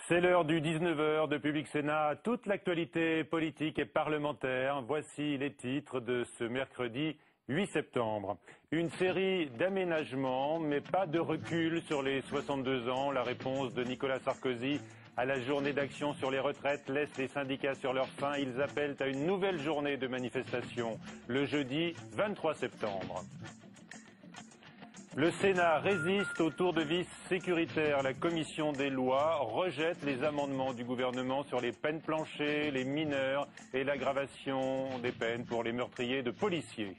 C'est l'heure du 19h de Public Sénat, toute l'actualité politique et parlementaire. Voici les titres de ce mercredi 8 septembre. Une série d'aménagements, mais pas de recul sur les 62 ans. La réponse de Nicolas Sarkozy à la journée d'action sur les retraites laisse les syndicats sur leur faim. Ils appellent à une nouvelle journée de manifestation le jeudi 23 septembre. Le Sénat résiste au tour de vis sécuritaire. La commission des lois rejette les amendements du gouvernement sur les peines planchers, les mineurs et l'aggravation des peines pour les meurtriers de policiers.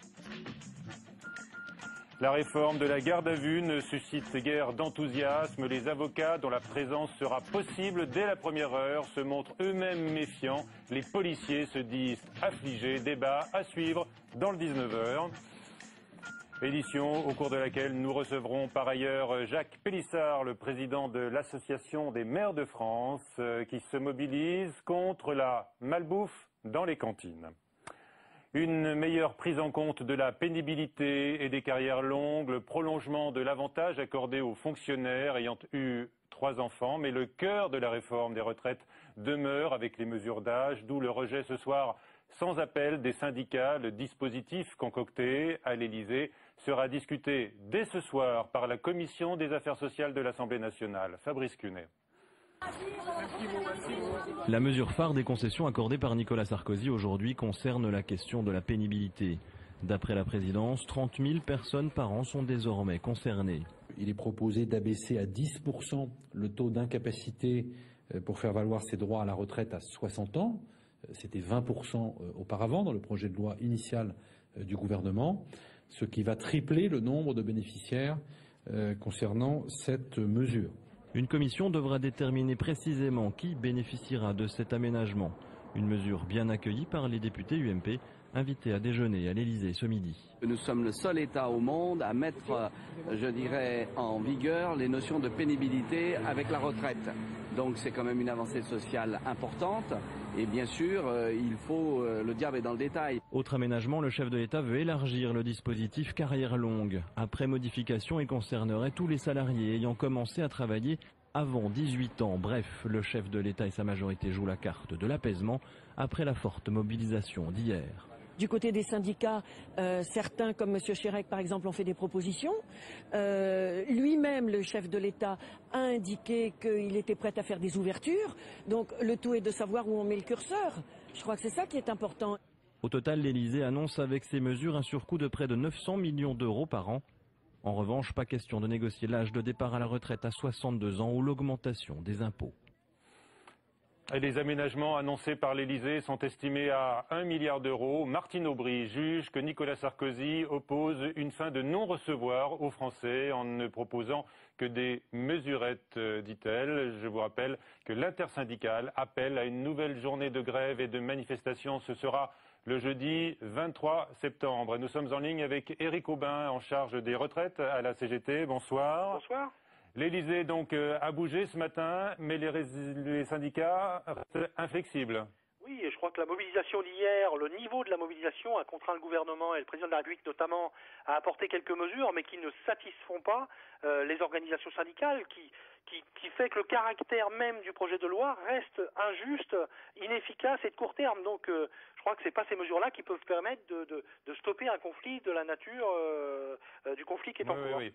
La réforme de la garde à vue ne suscite guère d'enthousiasme. Les avocats, dont la présence sera possible dès la première heure, se montrent eux-mêmes méfiants. Les policiers se disent affligés. Débat à suivre dans le 19h. Édition au cours de laquelle nous recevrons par ailleurs Jacques Pélissard, le président de l'Association des maires de France, qui se mobilise contre la malbouffe dans les cantines. Une meilleure prise en compte de la pénibilité et des carrières longues, le prolongement de l'avantage accordé aux fonctionnaires ayant eu 3 enfants, mais le cœur de la réforme des retraites demeure avec les mesures d'âge, d'où le rejet ce soir sans appel des syndicats. Le dispositif concocté à l'Élysée sera discuté dès ce soir par la Commission des affaires sociales de l'Assemblée nationale. Fabrice Cunet. La mesure phare des concessions accordées par Nicolas Sarkozy aujourd'hui concerne la question de la pénibilité. D'après la présidence, 30 000 personnes par an sont désormais concernées. Il est proposé d'abaisser à 10% le taux d'incapacité pour faire valoir ses droits à la retraite à 60 ans. C'était 20% auparavant dans le projet de loi initial du gouvernement, ce qui va tripler le nombre de bénéficiaires concernant cette mesure. Une commission devra déterminer précisément qui bénéficiera de cet aménagement. Une mesure bien accueillie par les députés UMP, invités à déjeuner à l'Élysée ce midi. Nous sommes le seul État au monde à mettre, je dirais, en vigueur les notions de pénibilité avec la retraite. Donc c'est quand même une avancée sociale importante. Et bien sûr, il faut, le diable est dans le détail. Autre aménagement, le chef de l'État veut élargir le dispositif carrière longue. Après modification, il concernerait tous les salariés ayant commencé à travailler avant 18 ans. Bref, le chef de l'État et sa majorité jouent la carte de l'apaisement après la forte mobilisation d'hier. Du côté des syndicats, certains, comme M. Chérec par exemple, ont fait des propositions. Lui-même, le chef de l'État, a indiqué qu'il était prêt à faire des ouvertures. Donc le tout est de savoir où on met le curseur. Je crois que c'est ça qui est important. Au total, l'Élysée annonce avec ces mesures un surcoût de près de 900 millions d'euros par an. En revanche, pas question de négocier l'âge de départ à la retraite à 62 ans ou l'augmentation des impôts. Et les aménagements annoncés par l'Élysée sont estimés à 1 milliard d'euros. Martine Aubry juge que Nicolas Sarkozy oppose une fin de non-recevoir aux Français en ne proposant que des mesurettes, dit-elle. Je vous rappelle que l'intersyndicale appelle à une nouvelle journée de grève et de manifestation. Ce sera le jeudi 23 septembre. Et nous sommes en ligne avec Éric Aubin, en charge des retraites à la CGT. Bonsoir. Bonsoir. L'Élysée donc a bougé ce matin, mais les syndicats restent inflexibles. Oui, et je crois que la mobilisation d'hier, le niveau de la mobilisation a contraint le gouvernement et le président de la République notamment à apporter quelques mesures, mais qui ne satisfont pas les organisations syndicales, qui fait que le caractère même du projet de loi reste injuste, inefficace et de court terme. Donc je crois que c'est pas ces mesures-là qui peuvent permettre de stopper un conflit de la nature du conflit qui est en cours. Oui.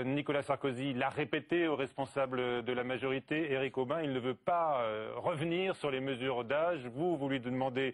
Nicolas Sarkozy l'a répété aux responsables de la majorité, Éric Aubin, il ne veut pas revenir sur les mesures d'âge. Vous lui demandez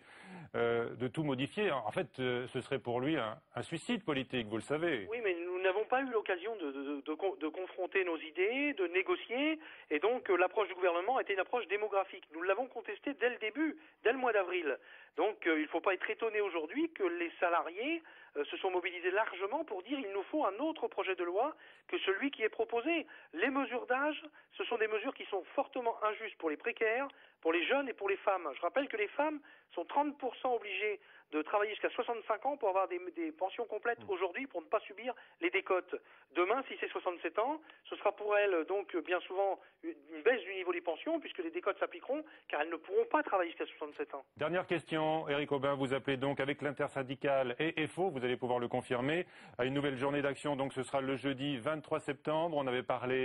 de tout modifier. En fait, ce serait pour lui un suicide politique, vous le savez. Oui, mais nous n'avons pas eu l'occasion de confronter nos idées, de négocier, et donc l'approche du gouvernement était une approche démographique. Nous l'avons contestée dès le début, dès le mois d'avril. Donc il ne faut pas être étonné aujourd'hui que les salariés se sont mobilisés largement pour dire il nous faut un autre projet de loi que celui qui est proposé. Les mesures d'âge, ce sont des mesures qui sont fortement injustes pour les précaires, pour les jeunes et pour les femmes. Je rappelle que les femmes sont 30% obligées de travailler jusqu'à 65 ans pour avoir des pensions complètes aujourd'hui pour ne pas subir les décotes. Demain, si c'est 67 ans, ce sera pour elles donc bien souvent une baisse du niveau des pensions puisque les décotes s'appliqueront car elles ne pourront pas travailler jusqu'à 67 ans. Dernière question, Éric Aubin, vous appelez donc avec l'intersyndicale et FO, vous allez pouvoir le confirmer, à une nouvelle journée d'action. Donc ce sera le jeudi 23 septembre. On avait parlé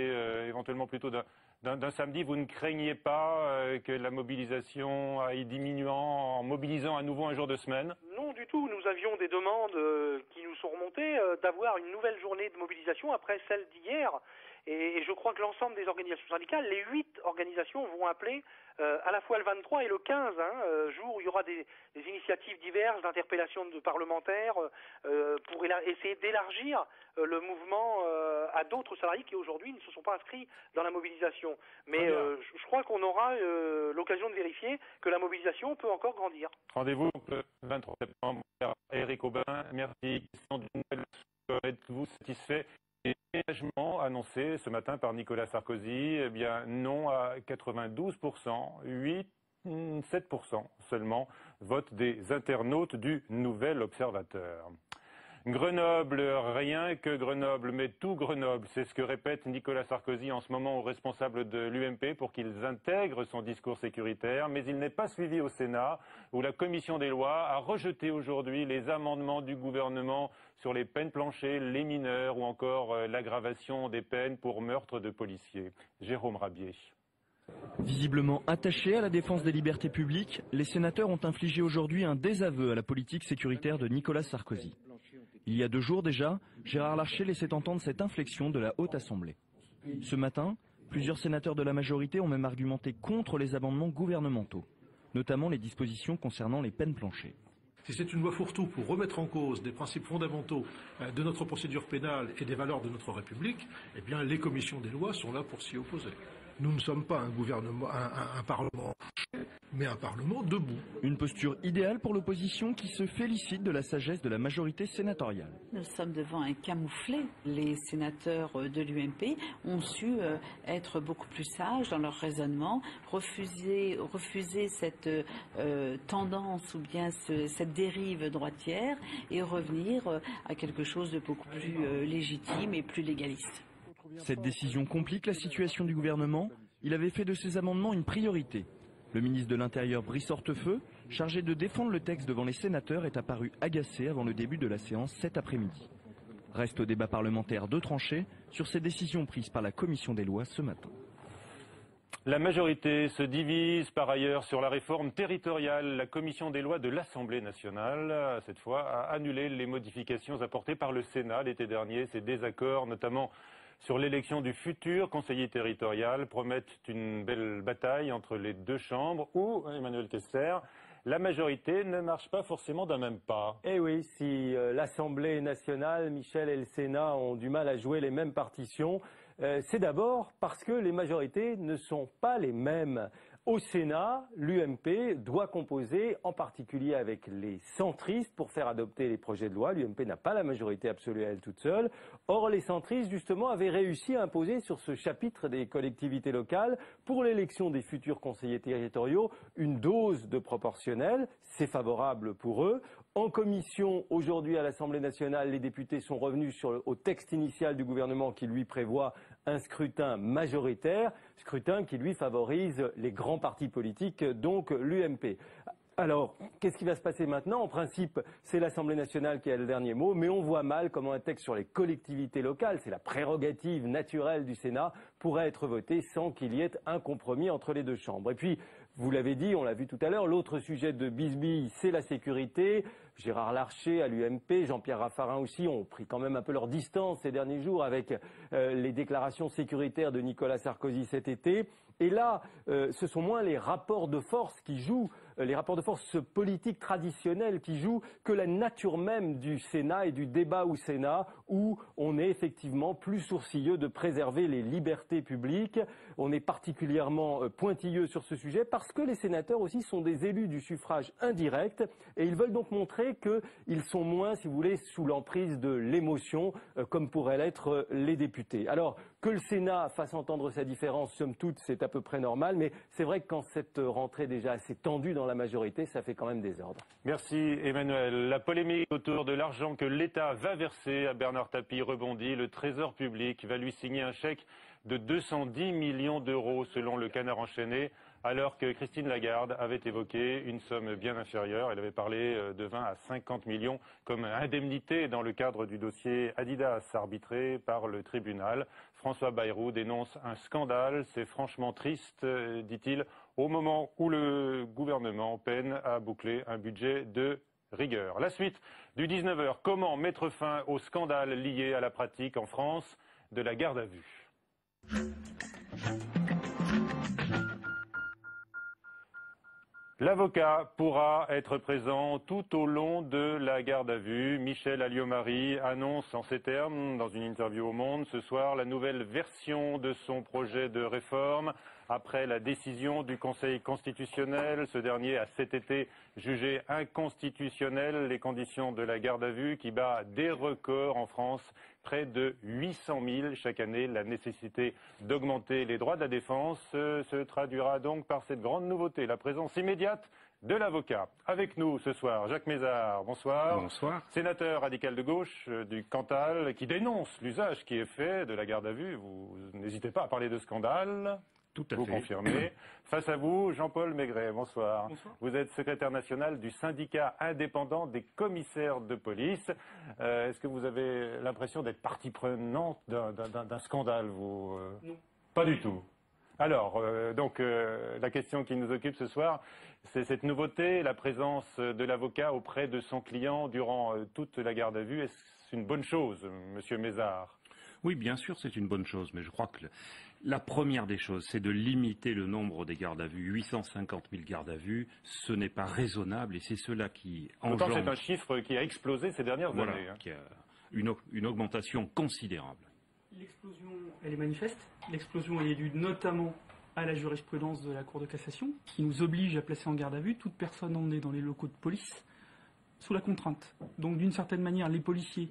éventuellement plutôt d'un samedi, vous ne craignez pas que la mobilisation aille diminuant en mobilisant à nouveau un jour de semaine? Non du tout, nous avions des demandes qui nous sont remontées d'avoir une nouvelle journée de mobilisation après celle d'hier. Et je crois que l'ensemble des organisations syndicales, les 8 organisations vont appeler à la fois le 23 et le 15, jour où il y aura des initiatives diverses d'interpellation de parlementaires pour essayer d'élargir le mouvement à d'autres salariés qui aujourd'hui ne se sont pas inscrits dans la mobilisation. Mais je crois qu'on aura l'occasion de vérifier que la mobilisation peut encore grandir. Rendez-vous le 23 septembre. Éric Aubin, merci. Question d'une nouvelle, êtes-vous satisfait des engagements annoncés ce matin par Nicolas Sarkozy? Eh bien non à 92%, 7% seulement vote des internautes du Nouvel Observateur. Grenoble, rien que Grenoble, mais tout Grenoble, c'est ce que répète Nicolas Sarkozy en ce moment aux responsables de l'UMP pour qu'ils intègrent son discours sécuritaire, mais il n'est pas suivi au Sénat, où la commission des lois a rejeté aujourd'hui les amendements du gouvernement sur les peines planchées, les mineurs ou encore l'aggravation des peines pour meurtre de policiers. Jérôme Rabier. Visiblement attachés à la défense des libertés publiques, les sénateurs ont infligé aujourd'hui un désaveu à la politique sécuritaire de Nicolas Sarkozy. Il y a 2 jours déjà, Gérard Larcher laissait entendre cette inflexion de la Haute Assemblée. Ce matin, plusieurs sénateurs de la majorité ont même argumenté contre les amendements gouvernementaux, notamment les dispositions concernant les peines planchées. Si c'est une loi fourre-tout pour remettre en cause des principes fondamentaux de notre procédure pénale et des valeurs de notre République, eh bien les commissions des lois sont là pour s'y opposer. Nous ne sommes pas un gouvernement, un parlement, mais un parlement debout. Une posture idéale pour l'opposition qui se félicite de la sagesse de la majorité sénatoriale. Nous sommes devant un camouflet. Les sénateurs de l'UMP ont su être beaucoup plus sages dans leur raisonnement, refuser cette tendance ou bien cette dérive droitière et revenir à quelque chose de beaucoup plus légitime et plus légaliste. Cette décision complique la situation du gouvernement. Il avait fait de ces amendements une priorité. Le ministre de l'Intérieur, Brice Hortefeux, chargé de défendre le texte devant les sénateurs, est apparu agacé avant le début de la séance cet après-midi. Reste au débat parlementaire de trancher sur ces décisions prises par la commission des lois ce matin. La majorité se divise par ailleurs sur la réforme territoriale. La commission des lois de l'Assemblée nationale, cette fois, a annulé les modifications apportées par le Sénat l'été dernier. Ces désaccords, notamment sur l'élection du futur conseiller territorial, promettent une belle bataille entre les 2 chambres où, Emmanuel Kessler, la majorité ne marche pas forcément d'un même pas. Eh oui, si l'Assemblée nationale, Michel, et le Sénat ont du mal à jouer les mêmes partitions, c'est d'abord parce que les majorités ne sont pas les mêmes. Au Sénat, l'UMP doit composer en particulier avec les centristes pour faire adopter les projets de loi. L'UMP n'a pas la majorité absolue à elle toute seule. Or, les centristes, justement, avaient réussi à imposer sur ce chapitre des collectivités locales, pour l'élection des futurs conseillers territoriaux, une dose de proportionnel. C'est favorable pour eux. En commission, aujourd'hui à l'Assemblée nationale, les députés sont revenus au texte initial du gouvernement qui lui prévoit un scrutin majoritaire, scrutin qui lui favorise les grands partis politiques, donc l'UMP. Alors, qu'est-ce qui va se passer maintenant? En principe, c'est l'Assemblée nationale qui a le dernier mot, mais on voit mal comment un texte sur les collectivités locales, c'est la prérogative naturelle du Sénat, pourrait être voté sans qu'il y ait un compromis entre les 2 chambres. Et puis, vous l'avez dit, on l'a vu tout à l'heure, l'autre sujet de bisbille, c'est la sécurité. Gérard Larcher à l'UMP, Jean-Pierre Raffarin aussi ont pris quand même un peu leur distance ces derniers jours avec les déclarations sécuritaires de Nicolas Sarkozy cet été. Et là, ce sont moins les rapports de force qui jouent, les rapports de force politiques traditionnels qui jouent, que la nature même du Sénat et du débat au Sénat, où on est effectivement plus sourcilleux de préserver les libertés publiques. On est particulièrement pointilleux sur ce sujet parce que les sénateurs aussi sont des élus du suffrage indirect et ils veulent donc montrer qu'ils sont moins, si vous voulez, sous l'emprise de l'émotion, comme pourraient l'être les députés. Alors, que le Sénat fasse entendre sa différence, somme toute, c'est à peu près normal, mais c'est vrai que quand cette rentrée est déjà assez tendue dans la majorité, ça fait quand même désordre. Merci Emmanuel. La polémique autour de l'argent que l'État va verser à Bernard Tapie rebondit. Le Trésor public va lui signer un chèque de 210 millions d'euros selon le Canard enchaîné. alors que Christine Lagarde avait évoqué une somme bien inférieure. Elle avait parlé de 20 à 50 millions comme indemnité dans le cadre du dossier Adidas arbitré par le tribunal. François Bayrou dénonce un scandale. C'est franchement triste, dit-il, au moment où le gouvernement peine à boucler un budget de rigueur. La suite du 19h. Comment mettre fin au scandale lié à la pratique en France de la garde à vue? L'avocat pourra être présent tout au long de la garde à vue. Michel Alliot-Marie annonce en ces termes, dans une interview au Monde, ce soir, la nouvelle version de son projet de réforme. Après la décision du Conseil constitutionnel, ce dernier a cet été jugé inconstitutionnel les conditions de la garde à vue qui bat des records en France, près de 800 000 chaque année. La nécessité d'augmenter les droits de la défense se traduira donc par cette grande nouveauté, la présence immédiate de l'avocat. Avec nous ce soir, Jacques Mézard, bonsoir. Bonsoir. Sénateur radical de gauche du Cantal, qui dénonce l'usage qui est fait de la garde à vue. Vous n'hésitez pas à parler de scandale. Tout à fait. Vous confirmez. Face à vous, Jean-Paul Maigret, bonsoir. Bonsoir. Vous êtes secrétaire national du syndicat indépendant des commissaires de police. Est-ce que vous avez l'impression d'être partie prenante d'un scandale, vous Non. Pas du tout. Alors, la question qui nous occupe ce soir, c'est cette nouveauté, la présence de l'avocat auprès de son client durant toute la garde à vue. Est-ce une bonne chose, monsieur Mézard? Oui, bien sûr, c'est une bonne chose, mais je crois que la première des choses, c'est de limiter le nombre des gardes à vue. 850 000 gardes à vue, ce n'est pas raisonnable et c'est cela qui engendre... Pourtant, c'est un chiffre qui a explosé ces dernières années. Qui a une augmentation considérable. L'explosion, elle est manifeste. L'explosion, elle est due notamment à la jurisprudence de la Cour de cassation, qui nous oblige à placer en garde à vue toute personne emmenée dans les locaux de police sous la contrainte. Donc, d'une certaine manière, les policiers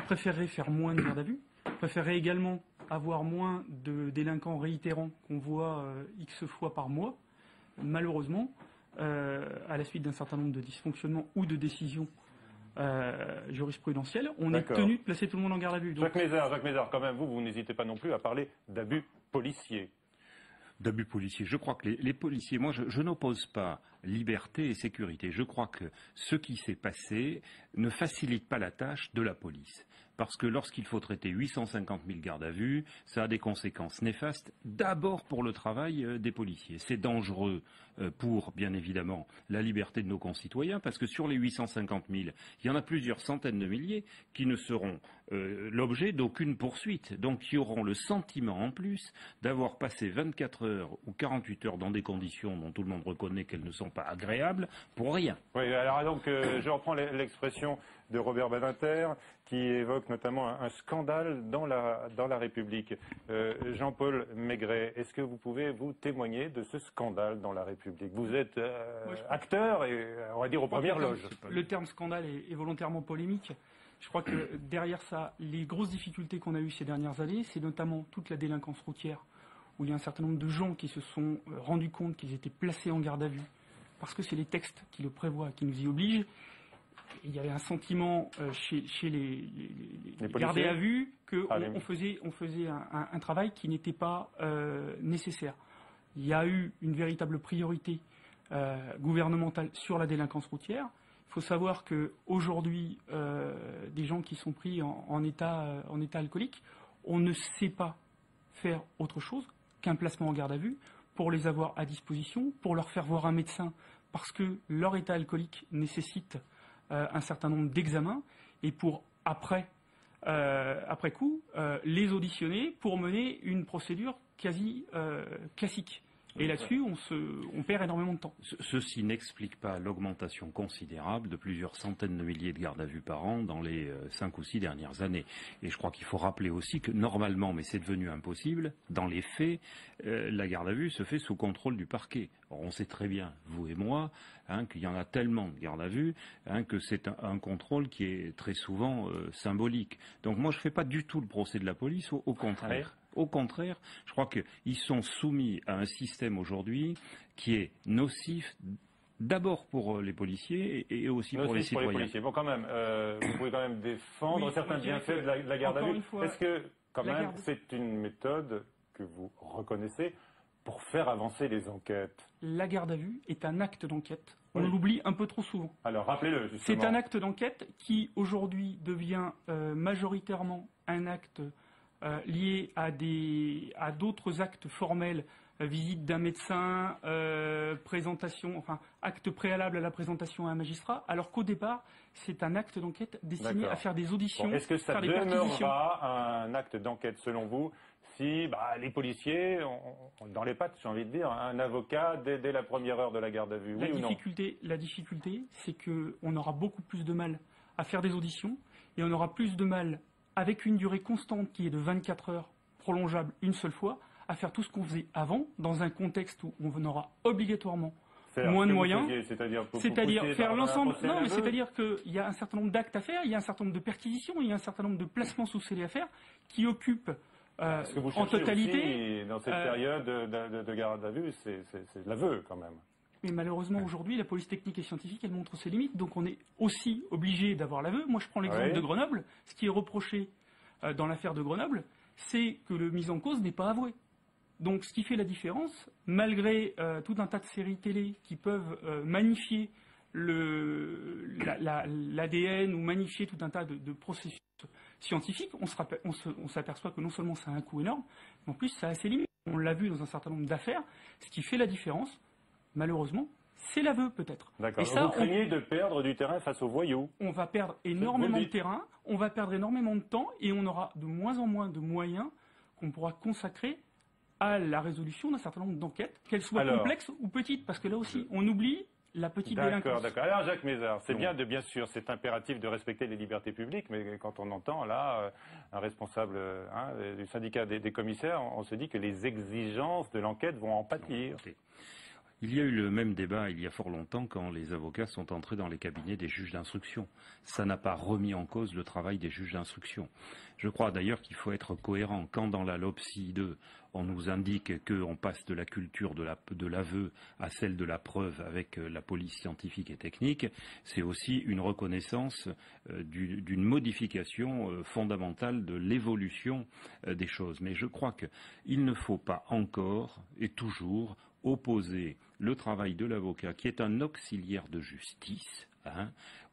préféreraient faire moins de garde à vue, préféreraient également avoir moins de délinquants réitérants qu'on voit X fois par mois. Malheureusement, à la suite d'un certain nombre de dysfonctionnements ou de décisions jurisprudentielles, on est tenu de placer tout le monde en garde à vue. Donc... Jacques Mézard, quand même, vous n'hésitez pas non plus à parler d'abus policiers. D'abus policiers. Je crois que les policiers, moi je n'oppose pas liberté et sécurité. Je crois que ce qui s'est passé ne facilite pas la tâche de la police. Parce que lorsqu'il faut traiter 850 000 gardes à vue, ça a des conséquences néfastes, d'abord pour le travail des policiers. C'est dangereux pour, bien évidemment, la liberté de nos concitoyens, parce que sur les 850 000, il y en a plusieurs centaines de milliers qui ne seront l'objet d'aucune poursuite. Donc qui auront le sentiment en plus d'avoir passé 24 heures ou 48 heures dans des conditions dont tout le monde reconnaît qu'elles ne sont pas agréables, pour rien. Oui, alors donc je reprends l'expression de Robert Badinter qui évoque notamment un scandale dans la République. Jean-Paul Maigret, est-ce que vous pouvez vous témoigner de ce scandale dans la République? Vous êtes acteur et on va dire aux premières loges. Le terme scandale est volontairement polémique. Je crois que derrière ça, les grosses difficultés qu'on a eues ces dernières années, c'est notamment toute la délinquance routière, où il y a un certain nombre de gens qui se sont rendus compte qu'ils étaient placés en garde à vue, parce que c'est les textes qui le prévoient, qui nous y obligent. Et il y avait un sentiment chez les gardés à vue qu'on faisait un travail qui n'était pas nécessaire. Il y a eu une véritable priorité gouvernementale sur la délinquance routière. Il faut savoir qu'aujourd'hui, des gens qui sont pris en état alcoolique, on ne sait pas faire autre chose qu'un placement en garde à vue pour les avoir à disposition, pour leur faire voir un médecin, parce que leur état alcoolique nécessite un certain nombre d'examens, et pour après coup, les auditionner pour mener une procédure quasi classique. Et là-dessus, on perd énormément de temps. Ceci n'explique pas l'augmentation considérable de plusieurs centaines de milliers de gardes à vue par an dans les 5 ou 6 dernières années. Et je crois qu'il faut rappeler aussi que normalement, mais c'est devenu impossible, dans les faits, la garde à vue se fait sous contrôle du parquet. Or, on sait très bien, vous et moi, qu'il y en a tellement de garde à vue que c'est un contrôle qui est très souvent symbolique. Donc moi, je ne fais pas du tout le procès de la police, au contraire. Au contraire, je crois qu'ils sont soumis à un système aujourd'hui qui est nocif d'abord pour les policiers et aussi pour les citoyens. Pour les policiers. Bon, quand même, vous pouvez quand même défendre certains bienfaits de la garde à vue. Est-ce que, quand même, c'est une méthode que vous reconnaissez pour faire avancer les enquêtes? La garde à vue est un acte d'enquête. On l'oublie un peu trop souvent. Alors rappelez-le, justement. C'est un acte d'enquête qui, aujourd'hui, devient majoritairement un acte lié à d'autres actes formels, visite d'un médecin, présentation, enfin, acte préalable à la présentation à un magistrat, alors qu'au départ, c'est un acte d'enquête destiné à faire des auditions, Est-ce que ça faire des perquisitions. demeurera un acte d'enquête, selon vous, si les policiers ont dans les pattes, j'ai envie de dire, un avocat dès la première heure de la garde à vue, oui ou non? La difficulté, c'est qu'on aura beaucoup plus de mal à faire des auditions et on aura plus de mal, avec une durée constante qui est de 24 heures, prolongeable une seule fois, à faire tout ce qu'on faisait avant, dans un contexte où on aura obligatoirement moins de moyens. C'est-à-dire faire l'ensemble. Non, mais c'est-à-dire qu'il y a un certain nombre d'actes à faire, il y a un certain nombre de perquisitions, il y a un certain nombre de placements sous scellés à faire qui occupent ce que vous en totalité. Aussi, dans cette période de garde à vue, c'est de l'aveu quand même. Mais malheureusement, aujourd'hui, la police technique et scientifique, elle montre ses limites, donc on est aussi obligé d'avoir l'aveu. Moi, je prends l'exemple de Grenoble. Ce qui est reproché dans l'affaire de Grenoble, c'est que le mis en cause n'est pas avoué. Donc, ce qui fait la différence, malgré tout un tas de séries télé qui peuvent magnifier l'ADN ou magnifier tout un tas de processus scientifiques, on s'aperçoit que non seulement ça a un coût énorme, mais en plus ça a ses limites. On l'a vu dans un certain nombre d'affaires. Ce qui fait la différence, malheureusement, c'est l'aveu peut-être. D'accord. Vous craignez de perdre du terrain face aux voyous? On va perdre énormément de terrain, on va perdre énormément de temps et on aura de moins en moins de moyens qu'on pourra consacrer à la résolution d'un certain nombre d'enquêtes, qu'elles soient complexes ou petites, parce que là aussi, on oublie la petite délinquance. D'accord. Alors Jacques Mézard, c'est bien sûr, c'est impératif de respecter les libertés publiques, mais quand on entend là un responsable du syndicat des commissaires, on se dit que les exigences de l'enquête vont en pâtir. Il y a eu le même débat il y a fort longtemps quand les avocats sont entrés dans les cabinets des juges d'instruction. Ça n'a pas remis en cause le travail des juges d'instruction. Je crois d'ailleurs qu'il faut être cohérent. Quand dans la LOPSI 2, on nous indique qu'on passe de la culture de l'aveu à celle de la preuve avec la police scientifique et technique, c'est aussi une reconnaissance d'une modification fondamentale de l'évolution des choses. Mais je crois qu'il ne faut pas encore et toujours opposer le travail de l'avocat, qui est un auxiliaire de justice,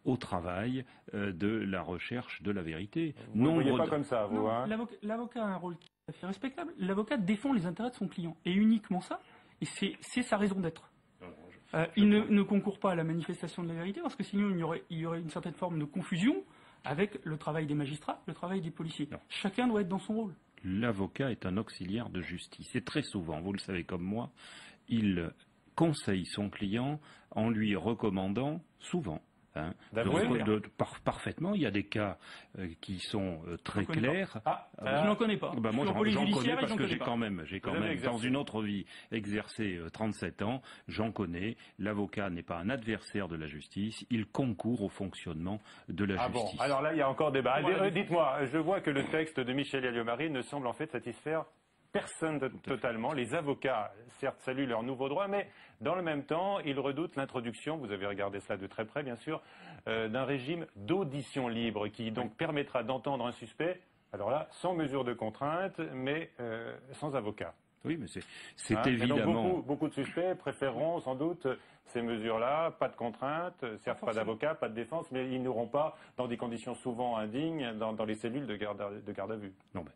au travail de la recherche de la vérité. Vous ne voyez pas comme ça, vous. L'avocat a un rôle qui est respectable. L'avocat défend les intérêts de son client, et uniquement ça, et c'est sa raison d'être. Il ne concourt pas à la manifestation de la vérité, parce que sinon il y aurait une certaine forme de confusion avec le travail des magistrats, le travail des policiers. Non. Chacun doit être dans son rôle. L'avocat est un auxiliaire de justice, et très souvent, vous le savez comme moi, il conseille son client en lui recommandant souvent parfaitement. Il y a des cas qui sont très clairs. Je n'en connais pas. Moi, j'en connais parce que j'ai quand même, dans une autre vie, exercé 37 ans. J'en connais. L'avocat n'est pas un adversaire de la justice. Il concourt au fonctionnement de la justice. Bon. Alors là, il y a encore débat. Dites-moi, je vois que le texte de Michel Alliot-Marie ne semble en fait satisfaire personne totalement. Les avocats, certes, saluent leurs nouveaux droits, mais dans le même temps, ils redoutent l'introduction, vous avez regardé cela de très près bien sûr, d'un régime d'audition libre qui donc permettra d'entendre un suspect, alors là, sans mesure de contrainte, mais sans avocat. Oui, mais c'est évidemment... Donc beaucoup de suspects préféreront sans doute ces mesures-là, pas de contrainte, certes pas d'avocat, pas de défense, mais ils n'auront pas, dans des conditions souvent indignes, dans les cellules de garde à vue. Non, mais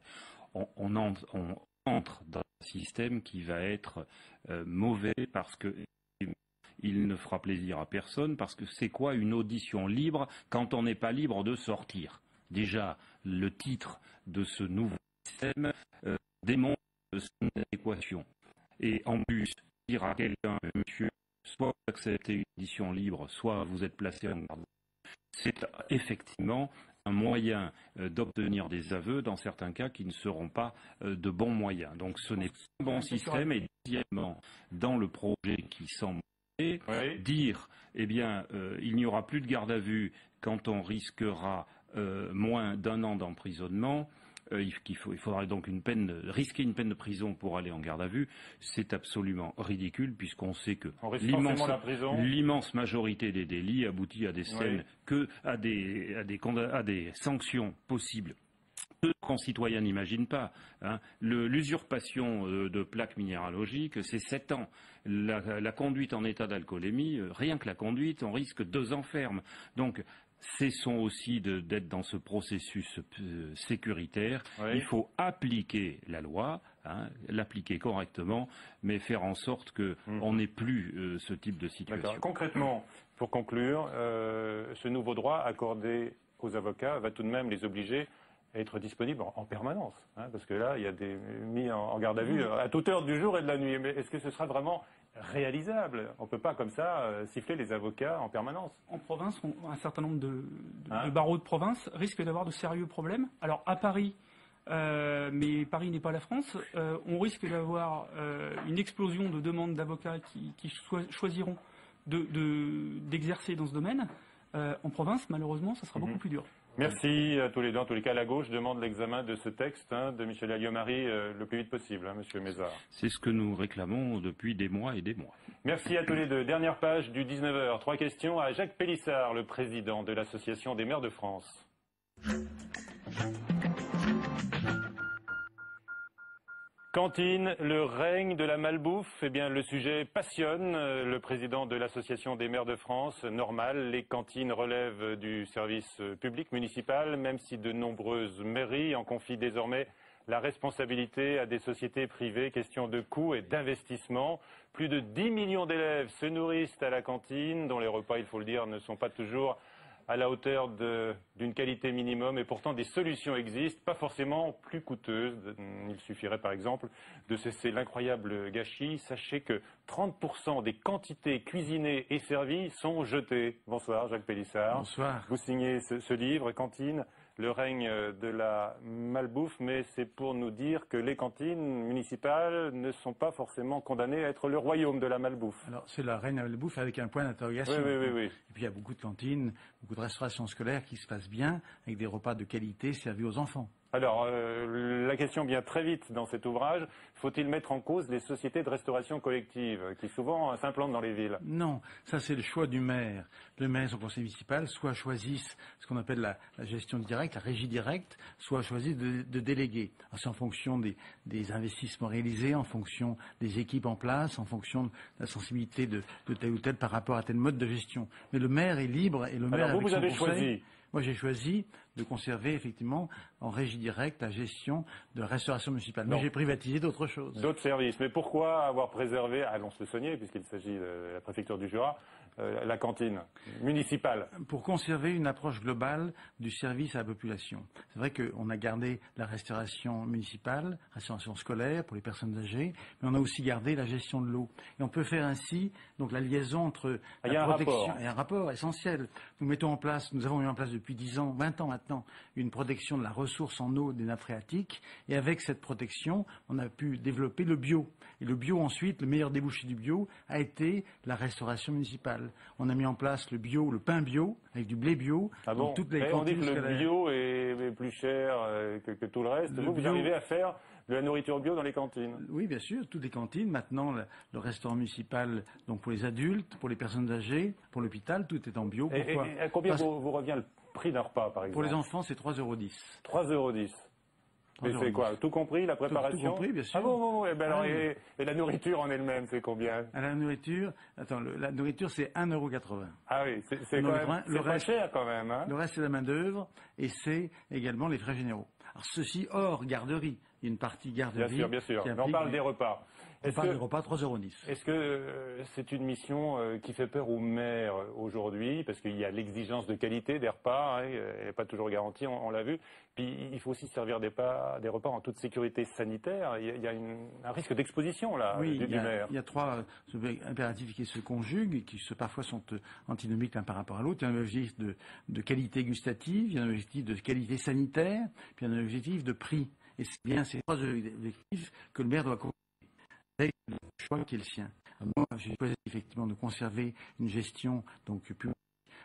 on entre dans un système qui va être mauvais parce que il ne fera plaisir à personne, parce que c'est quoi une audition libre quand on n'est pas libre de sortir? Déjà, le titre de ce nouveau système démontre son adéquation. Et en plus, dire à quelqu'un, monsieur, soit vous acceptez une audition libre, soit vous êtes placé en garde, c'est effectivement un moyen d'obtenir des aveux dans certains cas qui ne seront pas de bons moyens. Donc ce n'est pas un bon système. Et deuxièmement, dans le projet qui semble dire, eh bien, il n'y aura plus de garde à vue quand on risquera moins d'1 an d'emprisonnement, il faudrait donc risquer une peine de prison pour aller en garde à vue, c'est absolument ridicule puisqu'on sait que l'immense majorité des délits aboutit à des scènes à des sanctions possibles nos concitoyens n'imaginent pas. Hein. L'usurpation de plaques minéralogiques, c'est 7 ans. La conduite en état d'alcoolémie, rien que la conduite, on risque 2 ans ferme. Donc, cessons aussi d'être dans ce processus sécuritaire. Oui. Il faut appliquer la loi, hein, l'appliquer correctement, mais faire en sorte qu'on n'ait plus ce type de situation. Concrètement, pour conclure, ce nouveau droit accordé aux avocats va tout de même les obliger à être disponibles en permanence, hein, parce que là, il y a des mis en garde à vue à toute heure du jour et de la nuit. Mais est-ce que ce sera vraiment réalisable? On ne peut pas comme ça siffler les avocats en permanence. En province, un certain nombre de barreaux de province risquent d'avoir de sérieux problèmes. Alors à Paris, mais Paris n'est pas la France, on risque d'avoir une explosion de demandes d'avocats qui choisiront d'exercer dans ce domaine. En province, malheureusement, ça sera beaucoup plus dur. Merci à tous les deux. En tous les cas, la gauche demande l'examen de ce texte de Michel Alliot-Marie le plus vite possible, hein, Monsieur Mézard. C'est ce que nous réclamons depuis des mois et des mois. Merci à tous les deux. Dernière page du 19h. 3 questions à Jacques Pélissard, le président de l'Association des maires de France. Cantine, le règne de la malbouffe, eh bien le sujet passionne le président de l'Association des maires de France. Normal, les cantines relèvent du service public municipal, même si de nombreuses mairies en confient désormais la responsabilité à des sociétés privées. Question de coûts et d'investissement. Plus de 10 millions d'élèves se nourrissent à la cantine, dont les repas, il faut le dire, ne sont pas toujours à la hauteur d'une qualité minimum, et pourtant des solutions existent, pas forcément plus coûteuses. Il suffirait par exemple de cesser l'incroyable gâchis. Sachez que 30% des quantités cuisinées et servies sont jetées. Bonsoir Jacques Pélissard. Bonsoir. Vous signez ce livre, Cantine, le règne de la malbouffe, mais c'est pour nous dire que les cantines municipales ne sont pas forcément condamnées à être le royaume de la malbouffe. Alors c'est le règne de la malbouffe avec un point d'interrogation. Oui. Et puis il y a beaucoup de cantines, beaucoup de restauration scolaire qui se passent bien, avec des repas de qualité servis aux enfants. Alors, la question vient très vite dans cet ouvrage. Faut-il mettre en cause les sociétés de restauration collective qui souvent s'implantent dans les villes? Non, ça c'est le choix du maire. Le maire et son conseil municipal soit choisissent ce qu'on appelle la gestion directe, la régie directe, soit choisissent de déléguer. C'est en fonction des investissements réalisés, en fonction des équipes en place, en fonction de la sensibilité de tel ou tel par rapport à tel mode de gestion. Mais le maire est libre et le maire avec son avez conseil, choisi. Moi, j'ai choisi de conserver effectivement en régie directe la gestion de la restauration municipale. Mais j'ai privatisé d'autres choses. D'autres services. Mais pourquoi avoir préservé à Lons-le-Saunier, puisqu'il s'agit de la préfecture du Jura, la cantine municipale? Pour conserver une approche globale du service à la population. C'est vrai qu'on a gardé la restauration municipale, restauration scolaire pour les personnes âgées, mais on a aussi gardé la gestion de l'eau. Et on peut faire ainsi donc la liaison entre la protection et un rapport essentiel. Nous avons mis en place depuis 10 ans, 20 ans maintenant, une protection de la ressource en eau des nappes phréatiques. Et avec cette protection, on a pu développer le bio. Et le bio ensuite, le meilleur débouché du bio a été la restauration municipale. On a mis en place le bio, le pain bio, avec du blé bio. Ah bon? Toutes les on dit que le bio est plus cher que tout le reste. Vous arrivez à faire de la nourriture bio dans les cantines? Oui, bien sûr, toutes les cantines. Maintenant, le restaurant municipal, donc pour les adultes, pour les personnes âgées, pour l'hôpital, tout est en bio. Pourquoi? Et à combien vous revient le prix d'un repas, par exemple? Pour les enfants, c'est 3,10 €. 3,10 €. Mais c'est quoi? Tout compris, la préparation? Tout compris, bien sûr. Ah bon. Et la nourriture en elle-même, c'est combien? La nourriture, la nourriture, c'est 1,80 €. Ah oui, c'est pas cher quand même. Hein? Le reste, c'est la main-d'œuvre et c'est également les frais généraux. Alors, ceci hors garderie. Il y a une partie garderie. Bien sûr. Mais on parle des repas. On parle des repas, 3,10 €. Est-ce que c'est une mission qui fait peur aux maires aujourd'hui? Parce qu'il y a l'exigence de qualité des repas, hein, elle n'est pas toujours garantie, on l'a vu. Puis il faut aussi servir des repas en toute sécurité sanitaire. Il y a un risque d'exposition là du maire. Il y a 3 impératifs qui se conjuguent et qui parfois sont antinomiques l'un par rapport à l'autre. Il y a un objectif de qualité gustative, il y a un objectif de qualité sanitaire, puis il y a un objectif de prix. Et c'est bien ces 3 objectifs que le maire doit conserver avec le choix qui est le sien. Moi, j'ai choisi effectivement de conserver une gestion donc publique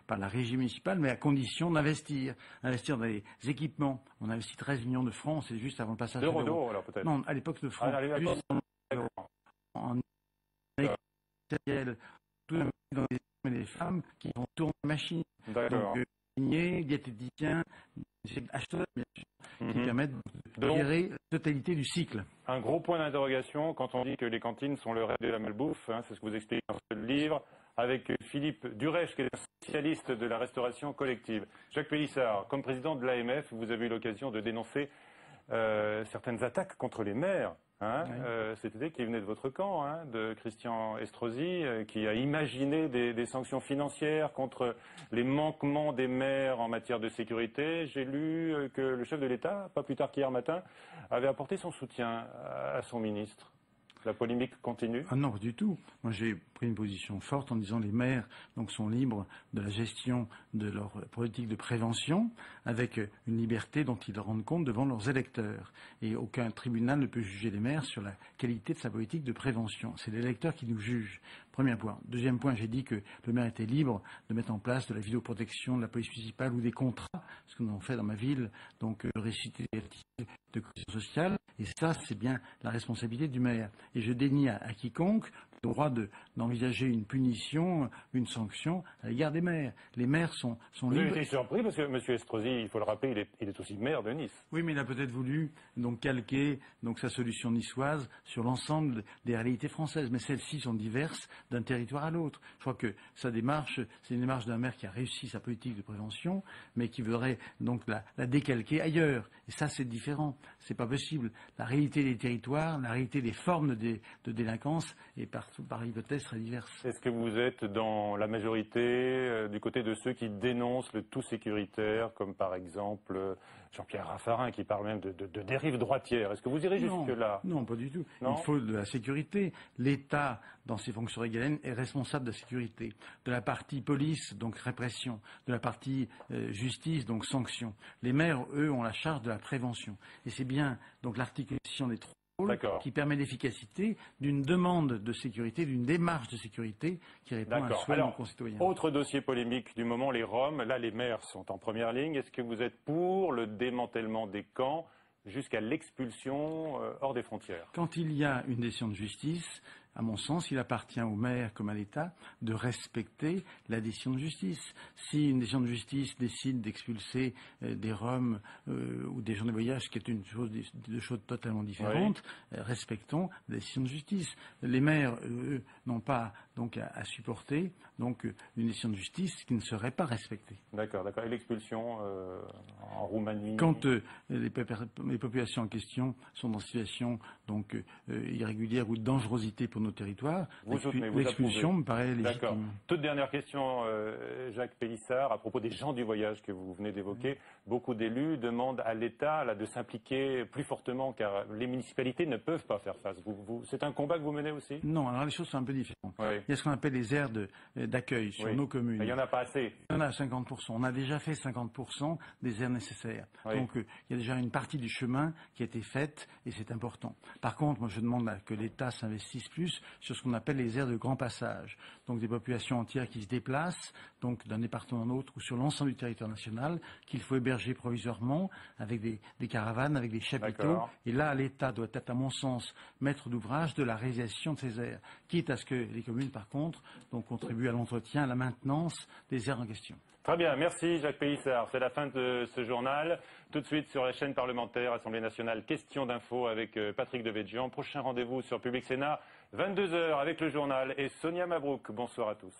par la régie municipale, mais à condition d'investir. Investir dans les équipements. On a investi 13 millions de francs, c'est juste avant le passage à l'euro. Alors peut-être. Non, à l'époque de francs. En matériel, tout dans les femmes qui vont tourner la machine. D'accord. Donc, diététiciens, acheteurs, bien sûr, qui permettent de gérer la totalité du cycle. Un gros point d'interrogation quand on dit que les cantines sont le rêve de la malbouffe, hein, c'est ce que vous expliquez dans ce livre, avec Philippe Durèche, qui est un spécialiste de la restauration collective. Jacques Pélissard, comme président de l'AMF, vous avez eu l'occasion de dénoncer certaines attaques contre les maires. Hein, cet été qui venait de votre camp, hein, de Christian Estrosi, qui a imaginé des sanctions financières contre les manquements des maires en matière de sécurité. J'ai lu que le chef de l'État, pas plus tard qu'hier matin, avait apporté son soutien à son ministre. La polémique continue? Ah non, pas du tout. Moi, j'ai pris une position forte en disant que les maires donc, sont libres de la gestion de leur politique de prévention, avec une liberté dont ils rendent compte devant leurs électeurs. Et aucun tribunal ne peut juger les maires sur la qualité de sa politique de prévention. C'est l'électeur qui nous juge. Premier point. Deuxième point, j'ai dit que le maire était libre de mettre en place de la vidéoprotection de la police municipale ou des contrats, ce que nous avons fait dans ma ville, donc réciter des activités de cohésion sociale. Et ça, c'est bien la responsabilité du maire. Et je dénie à quiconque le droit d'envisager une punition, une sanction à l'égard des maires. Les maires sont libres. Vous avez été surpris parce que M. Estrosi, il faut le rappeler, il est aussi maire de Nice. Oui, mais il a peut-être voulu donc calquer donc sa solution niçoise sur l'ensemble des réalités françaises. Mais celles-ci sont diverses d'un territoire à l'autre. Je crois que sa démarche, c'est une démarche d'un maire qui a réussi sa politique de prévention, mais qui voudrait donc la décalquer ailleurs. Et ça, c'est différent. C'est pas possible. La réalité des territoires, la réalité des formes de délinquance est par hypothèse très diverse. Est-ce que vous êtes dans la majorité du côté de ceux qui dénoncent le tout sécuritaire, comme par exemple Jean-Pierre Raffarin, qui parle même de dérive droitière? Est-ce que vous irez jusque-là? Non, pas du tout. Non, il faut de la sécurité. L'État, dans ses fonctions régaliennes, est responsable de la sécurité. De la partie police, donc répression. De la partie justice, donc sanction. Les maires, eux, ont la charge de la prévention. Et c'est bien donc l'articulation des trois qui permet l'efficacité d'une demande de sécurité, d'une démarche de sécurité qui répond à un souhait de nos concitoyens. Autre dossier polémique du moment, les Roms. Là, les maires sont en première ligne. Est-ce que vous êtes pour le démantèlement des camps jusqu'à l'expulsion hors des frontières? Quand il y a une décision de justice, à mon sens, il appartient au maire comme à l'État de respecter la décision de justice. Si une décision de justice décide d'expulser des Roms ou des gens de voyage, ce qui est deux choses totalement différentes, respectons la décision de justice. Les maires, eux, n'ont pas donc à supporter donc une décision de justice qui ne serait pas respectée. D'accord. Et l'expulsion en Roumanie? Quand les populations en question sont dans une situation donc irrégulière ou de dangerosité pour nos territoires, l'expulsion me paraît légitime. D'accord. Toute dernière question, Jacques Pélissard, à propos des gens du voyage que vous venez d'évoquer. Beaucoup d'élus demandent à l'État de s'impliquer plus fortement, car les municipalités ne peuvent pas faire face. C'est un combat que vous menez aussi? Non, alors les choses sont un peu différentes. Il y a ce qu'on appelle les aires d'accueil sur nos communes. Mais il n'y en a pas assez. Il y en a 50%. On a déjà fait 50% des aires nécessaires. Donc il y a déjà une partie du chemin qui a été faite et c'est important. Par contre, moi je demande que l'État s'investisse plus sur ce qu'on appelle les aires de grand passage. Donc des populations entières qui se déplacent donc d'un département à un autre ou sur l'ensemble du territoire national, qu'il faut héberger provisoirement avec des caravanes, avec des chapiteaux. Et là, l'État doit être, à mon sens, maître d'ouvrage de la réalisation de ces aires. Quitte à ce que les communes, par contre, donc, contribuent à l'entretien, à la maintenance des aires en question. Très bien, merci Jacques Pélissard. C'est la fin de ce journal. Tout de suite sur la chaîne parlementaire, Assemblée nationale, question d'info avec Patrick Devedjian. Prochain rendez-vous sur Public Sénat, 22 h avec le journal et Sonia Mabrouk. Bonsoir à tous.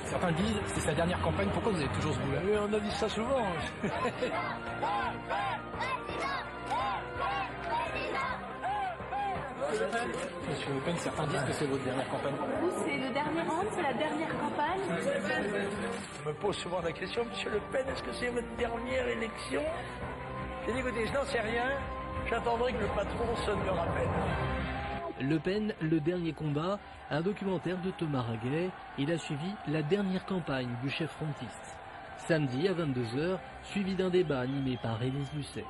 Certains disent que c'est sa dernière campagne, pourquoi vous avez toujours ce goût-là? Oui, on a dit ça souvent. Monsieur Le Pen, certains disent que c'est votre dernière campagne. Vous, c'est le dernier round, c'est la dernière campagne. Je me pose souvent la question, Monsieur Le Pen, est-ce que c'est votre dernière élection? J'ai dit, écoutez, je n'en sais rien, j'attendrai que le patron sonne le rappel. Le Pen, le dernier combat, un documentaire de Thomas Raguet. Il a suivi la dernière campagne du chef frontiste. Samedi à 22 h, suivi d'un débat animé par Élise Lucet.